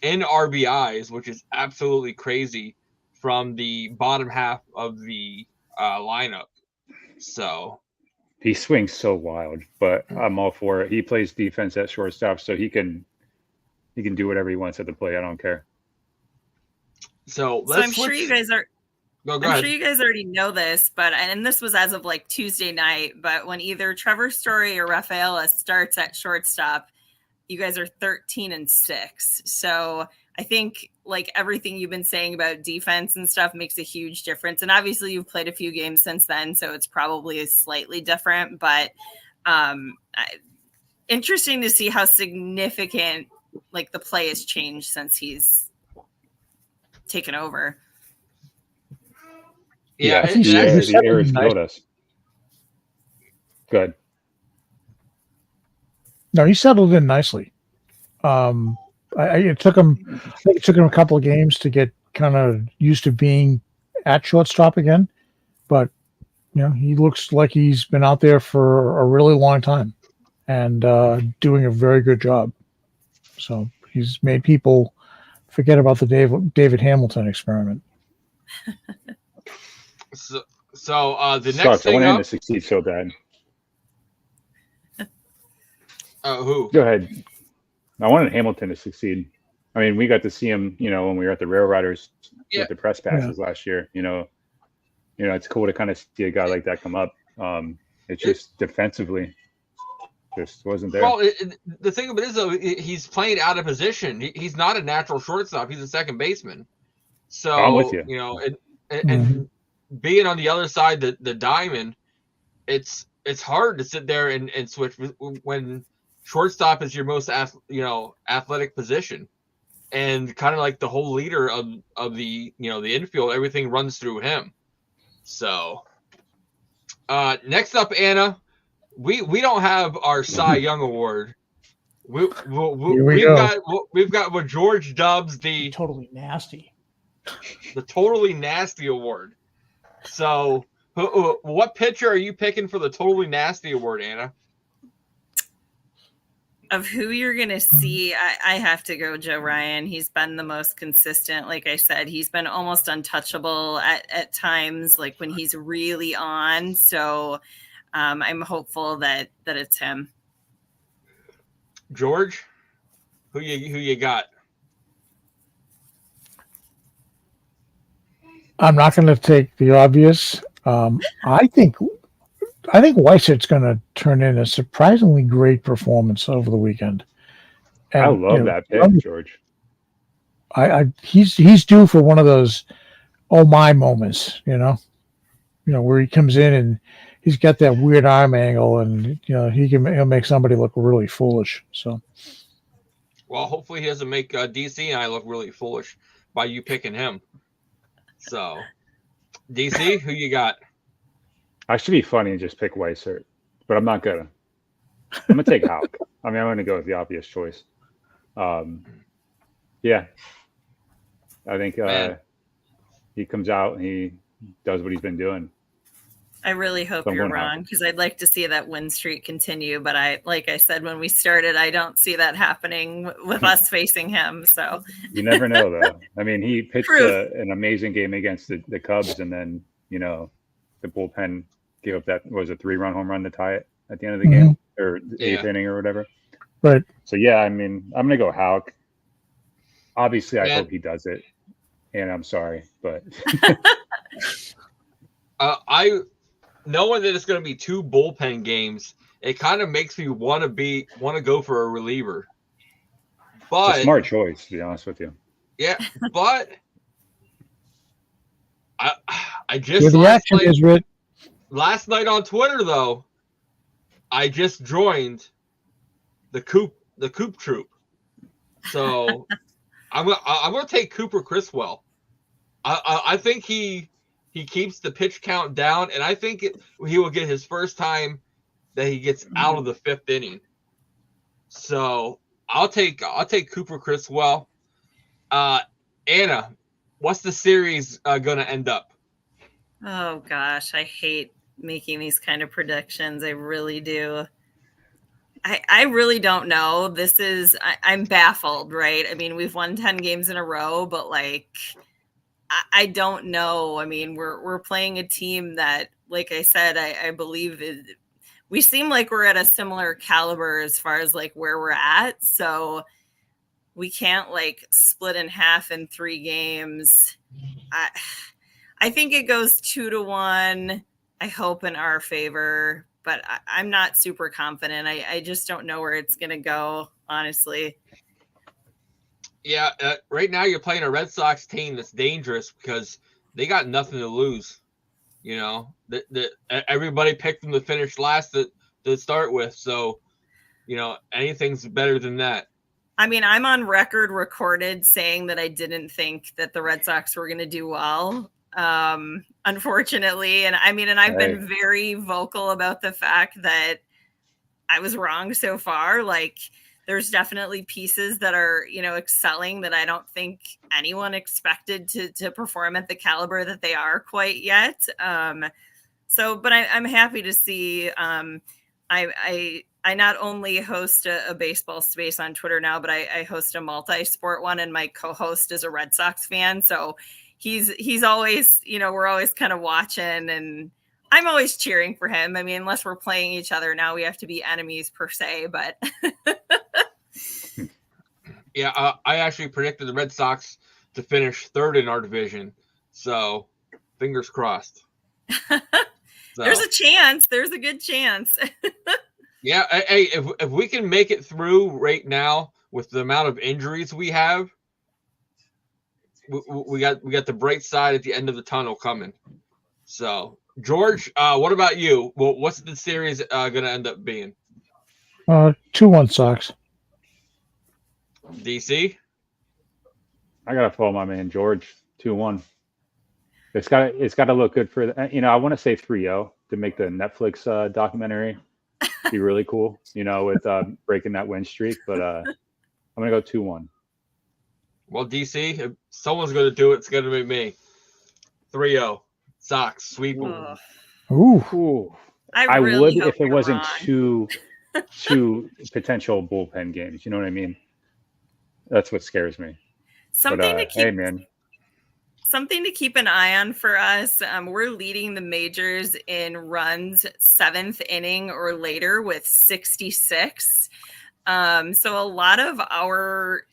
in RBIs, which is absolutely crazy from the bottom half of the lineup. So he swings so wild, but I'm all for it. He plays defense at shortstop, so he can do whatever he wants at the plate. I don't care. So I'm sure you guys are. No, I'm sure you guys already know this, and this was as of Tuesday night, but when either Trevor Story or Rafaela starts at shortstop, you guys are 13-6. So I think everything you've been saying about defense and stuff makes a huge difference. And obviously you've played a few games since then, so it's probably slightly different, but interesting to see how significant the play has changed since he's taken over. Yeah, the air has killed us. Good. No, he settled in nicely. It took him a couple of games to get kind of used to being at shortstop again, but he looks like he's been out there for a really long time and doing a very good job. So he's made people forget about the David Hamilton experiment. So the next Sucks. thing I want him up, to succeed so bad. Who? Go ahead. I wanted Hamilton to succeed. I mean, we got to see him, when we were at the Rail Riders with the press passes last year. It's cool to kind of see a guy like that come up. It's just defensively, just wasn't there. Well, the thing about it is, though, he's playing out of position. He's not a natural shortstop. He's a second baseman. So I'm with you. And being on the other side, the diamond, it's hard to sit there and switch when shortstop is your most athletic position, and kind of like the whole leader of the the infield. Everything runs through him. So next up, Anna, we don't have our Cy Young award. Here we We've go. got what George dubs the Totally nasty. totally nasty award. So, what pitcher are you picking for the totally nasty award, Anna? Of who you're going to see, I have to go Joe Ryan. He's been the most consistent. Like I said, he's been almost untouchable at times, like when he's really on. So I'm hopeful that it's him. George, who you got? I'm not going to take the obvious. I think Weissert's going to turn in a surprisingly great performance over the weekend. And, I love that pick, George. He's due for one of those oh my moments, where he comes in and he's got that weird arm angle, and he'll make somebody look really foolish. So, well, hopefully he doesn't make DC and I look really foolish by you picking him. So, DC, who you got? I should be funny and just pick Weissert, but I'm not gonna. I'm gonna take Houck. I mean, I'm gonna go with the obvious choice. Yeah, I think he comes out and he does what he's been doing. I really hope you're wrong, because I'd like to see that win streak continue. But like I said when we started, I don't see that happening with us facing him. So you never know, though. I mean, he pitched an amazing game against the Cubs, and then the bullpen gave up that was a 3-run home run to tie it at the end of the game, or the 8th inning or whatever. Right. So yeah, I mean, I'm gonna go Houck. Obviously, I hope he does it, and I'm sorry, but knowing that it's going to be 2 bullpen games, it kind of makes me want to go for a reliever. But it's a smart choice, to be honest with you. Yeah, but I just the action is Rick. Last night on Twitter, though, I just joined the Coop Troop. So I'm gonna take Cooper Criswell. I think he keeps the pitch count down, and I think he will get his first time that he gets out of the 5th inning. So I'll take Cooper Criswell. Anna, what's the series going to end up? Oh gosh, I hate making these kind of predictions. I really do. I really don't know. I'm baffled, right? I mean, we've won 10 games in a row, but I don't know. I mean, we're playing a team that, like I said, I believe we seem like we're at a similar caliber as far as where we're at. So we can't split in half in 3 games. I think it goes 2-1. I hope in our favor, but I'm not super confident. I just don't know where it's going to go, honestly. Yeah, right now you're playing a Red Sox team that's dangerous because they got nothing to lose. Everybody picked them to finish last to start with, so anything's better than that. I mean, I'm on record recorded saying that I didn't think that the Red Sox were going to do well, unfortunately, and I've been very vocal about the fact that I was wrong so far. There's definitely pieces that are, excelling that I don't think anyone expected to perform at the caliber that they are quite yet. But I'm happy to see. I not only host a baseball space on Twitter now, but I host a multi-sport one, and my co-host is a Red Sox fan. So he's always, we're always kind of watching, and I'm always cheering for him. I mean, unless we're playing each other now, we have to be enemies per se, but. Yeah, I actually predicted the Red Sox to finish 3rd in our division. So, fingers crossed. There's a chance. There's a good chance. Yeah, hey, if we can make it through right now with the amount of injuries we have, we got the bright side at the end of the tunnel coming. So, George, what about you? Well, what's the series going to end up being? 2-1 Sox. DC? I gotta follow my man George. 2-1. It's got to look good for I want to say 3-0 to make the Netflix documentary. Be really cool, with breaking that win streak. But I'm gonna go 2-1. Well, DC, if someone's going to do it, it's going to be me. 3-0. Sox, sweep. Ooh. I really would hope if it you're wasn't wrong. two potential bullpen games. You know what I mean? That's what scares me. Something to keep. Hey, man. Something to keep an eye on for us. We're leading the majors in runs 7th inning or later with 66. So a lot of our,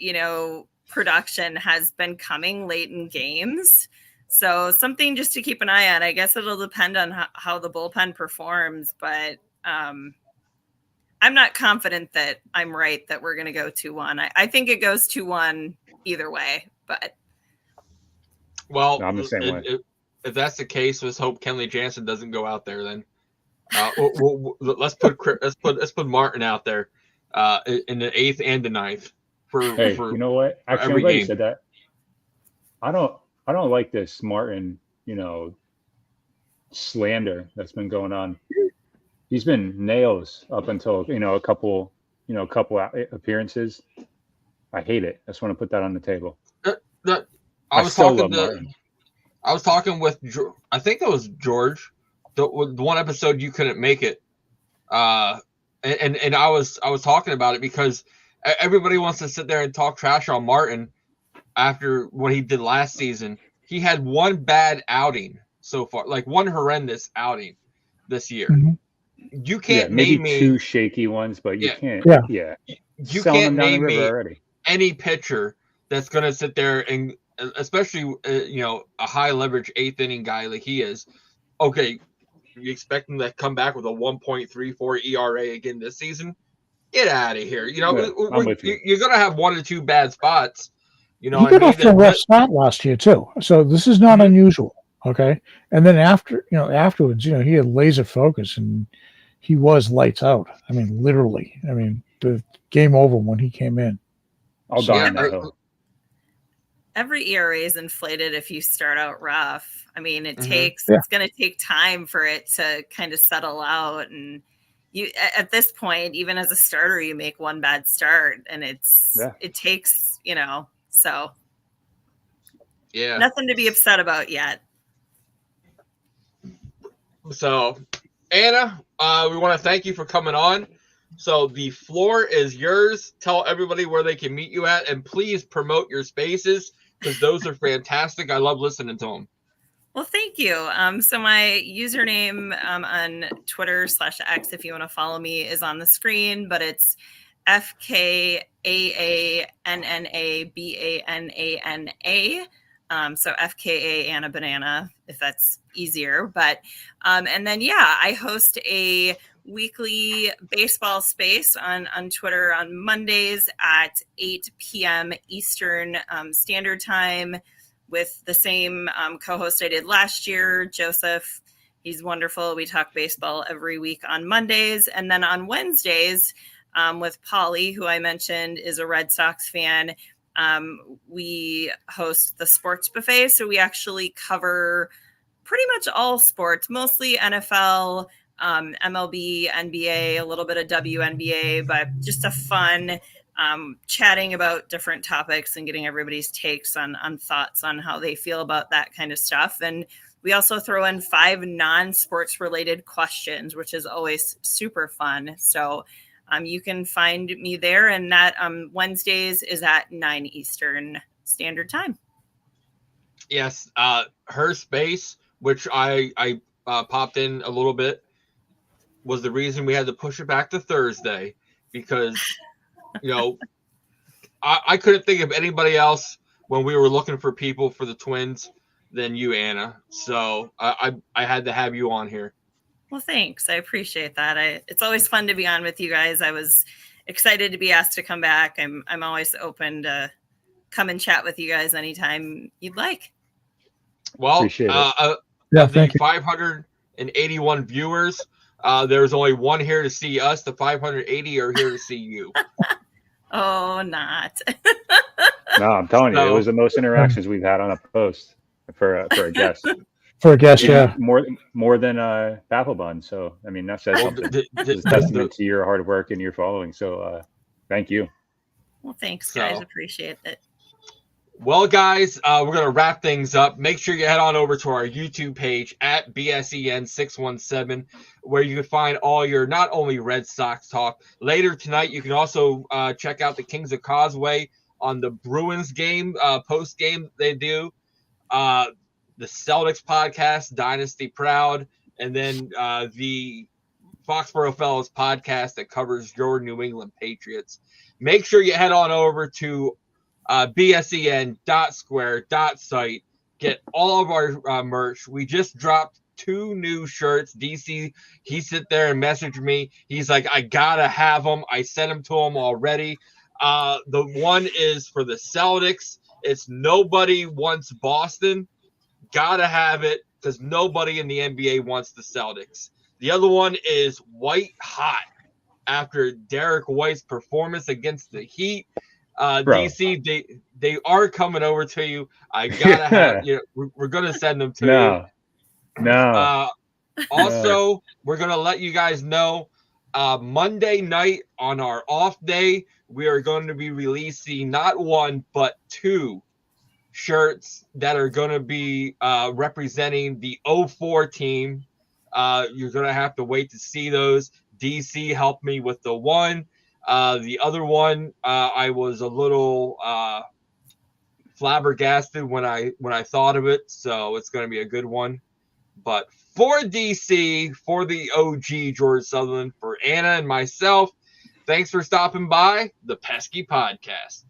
production has been coming late in games. So something just to keep an eye on. I guess it'll depend on how the bullpen performs, but I'm not confident that I'm right that we're going to go 2-1. I think it goes 2-1 either way, but. Well, no, I'm the same way. If that's the case, let's hope Kenley Jansen doesn't go out there then. Let's put Martin out there in the 8th and the 9th. You know what? Actually, I'm glad you said that. I don't like this Martin, slander that's been going on. He's been nails up until a couple appearances. I hate it. I just want to put that on the table. I was talking with, I think it was George, the one episode you couldn't make it, and I was talking about it because everybody wants to sit there and talk trash on Martin after what he did last season. He had one bad outing so far, like one horrendous outing this year. Mm-hmm. You can't name me 2 shaky ones, but you can't. Yeah. You can't name me any pitcher that's going to sit there and, especially a high leverage 8th inning guy like he is. Okay, you expect him to come back with a 1.34 ERA again this season? Get out of here. You're going to have 1 or 2 bad spots. He got off to a rough start last year too, so this is not unusual. Okay, and then afterwards, he had laser focus and he was lights out. I mean, literally. I mean, the game over when he came in. I'll die on that hill. Every ERA is inflated if you start out rough. I mean, it's going to take time for it to kind of settle out. And you, at this point, even as a starter, you make one bad start and it takes, so nothing to be upset about yet. So Anna, we want to thank you for coming on. So the floor is yours. Tell everybody where they can meet you at, and please promote your spaces because those are fantastic. I love listening to them. Well, thank you. So my username on Twitter /X, if you want to follow me, is on the screen, but it's FKAANNABANANA. So FKA Anna Banana, if that's easier. But and then I host a weekly baseball space on Twitter on Mondays at 8 p.m. Eastern Standard Time with the same co-host I did last year, Joseph. He's wonderful. We talk baseball every week on Mondays. And then on Wednesdays with Polly, who I mentioned is a Red Sox fan, we host the Sports Buffet. So we actually cover pretty much all sports, mostly NFL, MLB, NBA, a little bit of WNBA, but just a fun chatting about different topics and getting everybody's takes on thoughts on how they feel about that kind of stuff. And we also throw in 5 non-sports related questions, which is always super fun. So you can find me there, and that Wednesdays is at 9 Eastern Standard Time. Yes, her space, which I popped in a little bit, was the reason we had to push it back to Thursday because, I couldn't think of anybody else when we were looking for people for the Twins than you, Anna. So I had to have you on here. Well, thanks. I appreciate that. It's always fun to be on with you guys. I was excited to be asked to come back. I'm always open to come and chat with you guys anytime you'd like. Well, Appreciate it. The 581 viewers, there's only one here to see us. The 580 are here to see you. Oh, not. No, I'm telling you, it was the most interactions we've had on a post for a guest. For a guest, yeah. More than Papelbon. So I mean that says something. It's a testament to your hard work and your following. So thank you. Well, thanks, guys. Appreciate it. Well, guys, we're going to wrap things up. Make sure you head on over to our YouTube page at BSEN617, where you can find all your not only Red Sox talk. Later tonight, you can also check out the Kings of Causeway on the Bruins game, post game they do. The Celtics podcast, Dynasty Proud, and then the Foxborough Fellows podcast that covers your New England Patriots. Make sure you head on over to bsen.square.site. Get all of our merch. We just dropped 2 new shirts. DC, he sit there and messaged me. He's like, I gotta have them. I sent them to him already. The one is for the Celtics. It's Nobody Wants Boston. Gotta have it because nobody in the NBA wants the Celtics. The other one is White Hot after Derek White's performance against the Heat. DC, they are coming over to you. I gotta have we're gonna send them to you. No. Also, we're gonna let you guys know Monday night on our off day, we are going to be releasing not 1 but 2 shirts that are going to be representing the 04 team. You're gonna have to wait to see those. DC helped me with the one. The other one, I was a little flabbergasted when I thought of it, so it's going to be a good one. But for DC, for the OG George Sutherland, for Anna and myself, thanks for stopping by the Pesky Podcast.